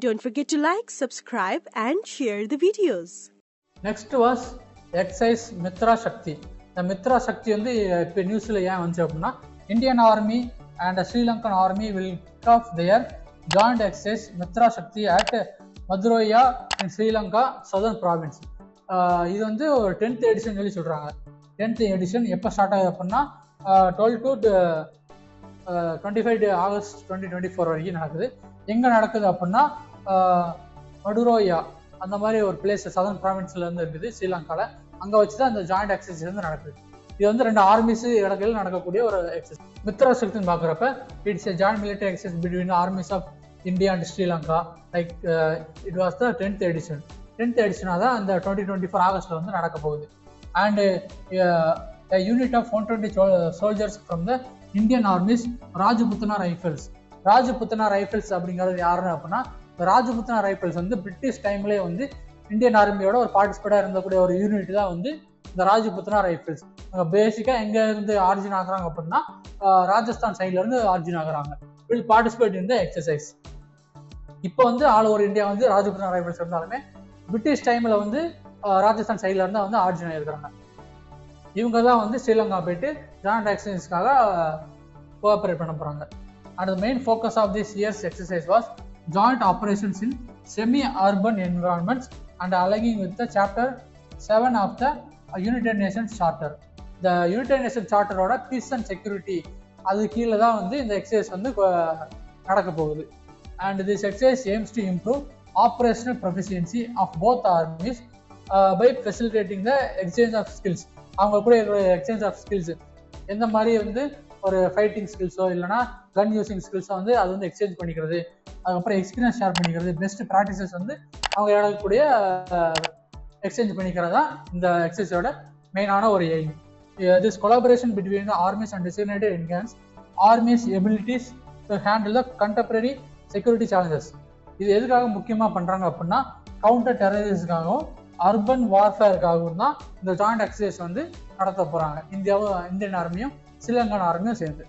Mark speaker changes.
Speaker 1: Don't forget to like, subscribe and share the videos.
Speaker 2: Next was exercise Mitra Shakti. The Mitra Shakti வந்து இப்போ நியூஸில் ஏன் வந்துச்சு அப்படின்னா Indian army and Sri Lankan army will kick off their joint exercise Mitra Shakti at Madurai in Sri Lanka southern province. இது வந்து ஒரு 10th edition சொல்லி சொல்கிறாங்க. 10th எடிஷன் எப்போ ஸ்டார்ட் ஆகுது அப்படின்னா 12 to 25 ஆகஸ்ட் 2024 வரைக்கும் நடக்குது. எங்கே நடக்குது அப்படின்னா மடுரோயா அந்த மாதிரி ஒரு பிளேஸ் சதர்ன் ப்ராவின்ஸ்லேருந்து இருக்குது ஸ்ரீலங்காவில். அங்கே வச்சு தான் அந்த ஜாயிண்ட் எக்ஸசைஸ் வந்து நடக்குது. இது வந்து 2 ஆர்மிஸ் இடங்களில் நடக்கக்கூடிய ஒரு எக்ஸசைஸ். மித்ரா சக்தின்னு பார்க்குறப்ப it's a joint military exercise between armies of India and Sri Lanka. Like it was the 10th edition. 10th எடிஷனாக தான் அந்த 2024 ஆகஸ்ட்டில் வந்து நடக்க போகுது. And unit of 120 soldiers from the Indian army's Rajputana rifles. Rajputana rifles அப்படிங்கிறது யாருன்னு அப்படின்னா ராஜபுத்தனா ரைஃபிள்ஸ் வந்து பிரிட்டிஷ் டைம்லேயே வந்து இந்தியன் ஆர்மியோட ஒரு பார்ட்டிசிபேட்டாக இருந்தக்கூடிய ஒரு யூனிட் தான் வந்து இந்த ராஜபுத்தனா ரைஃபிள்ஸ். பேசிக்காக எங்கே இருந்து ஆர்ஜின் ஆகுறாங்க அப்படின்னா ராஜஸ்தான் சைட்ல இருந்து ஆர்ஜின் ஆகுறாங்க. Will participate in the exercise. இப்போ வந்து ஆல் ஓவர் இந்தியா வந்து ராஜபுத்தனா ரைஃபிள்ஸ் இருந்தாலுமே பிரிட்டிஷ் டைமில் வந்து ராஜஸ்தான் சைட்ல இருந்து வந்து ஆர்ஜின் ஆகிருக்கிறாங்க. இவங்க தான் வந்து ஸ்ரீலங்கா போயிட்டு ஜாயிண்ட் எக்ஸசைஸ்க்காக கோஆபரேட் பண்ண போகிறாங்க. And the main focus of this year's exercise was joint operations in semi-urban environments and aligning with the Chapter 7 of the United Nations Charter. The United Nations Charter ஓட Peace and Security அது கீழே தான் வந்து இந்த exercise வந்து நடக்க போகுது. And this exercise aims to improve operational proficiency of both armies by facilitating the exchange of skills. அவங்க கூட எக்ஸ்சேஞ்ச் ஆஃப் ஸ்கில்ஸ் எந்த மாதிரி வந்து ஒரு ஃபைட்டிங் ஸ்கில்ஸோ இல்லைனா கன் யூசிங் ஸ்கில்ஸோ வந்து அது வந்து எக்ஸ்சேஞ்ச் பண்ணிக்கிறது, அதுக்கப்புறம் எக்ஸ்பீரியன்ஸ் ஷேர் பண்ணிக்கிறது, பெஸ்ட் ப்ராக்டிசஸ் வந்து அவங்க இடக்கூடிய எக்ஸ்சேஞ்ச் பண்ணிக்கிறது தான் இந்த எக்ஸசைஸோட மெயினான ஒரு aim. This collaboration between the armies and designated enhance armies abilities to handle the contemporary security challenges. இது எதுக்காக முக்கியமாக பண்ணுறாங்க அப்படின்னா கவுண்டர் டெரரிஸ்டுக்காகவும் அர்பன் வார்ஃபேருக்காகவும் தான் இந்த ஜாயிண்ட் எக்ஸசைஸ் வந்து நடத்த போகிறாங்க இந்தியன் ஆர்மியும் ஸ்ரீலங்கன் ஆர்மியும் சேர்ந்து.